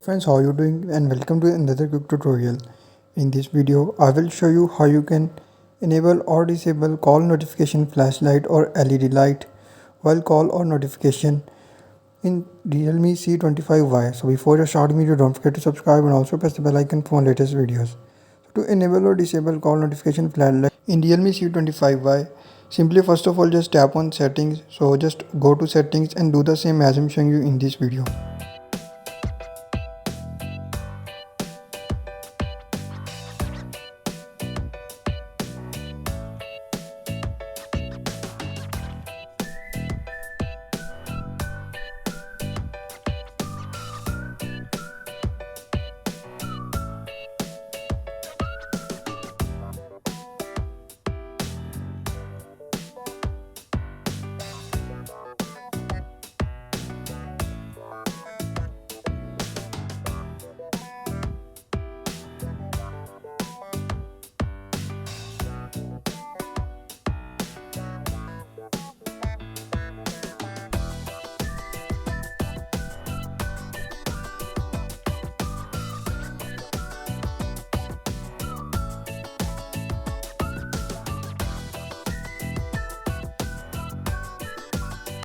Friends, how are you doing? And welcome to another quick tutorial. In this video, I will show you how you can enable or disable call notification flashlight or LED light while call or notification in Realme C25y. So before you start the video, don't forget to subscribe and also press the bell icon for my latest videos. So to enable or disable call notification flashlight in Realme C25y, simply first of all just tap on settings. So just go to settings and do the same as I'm showing you in this video.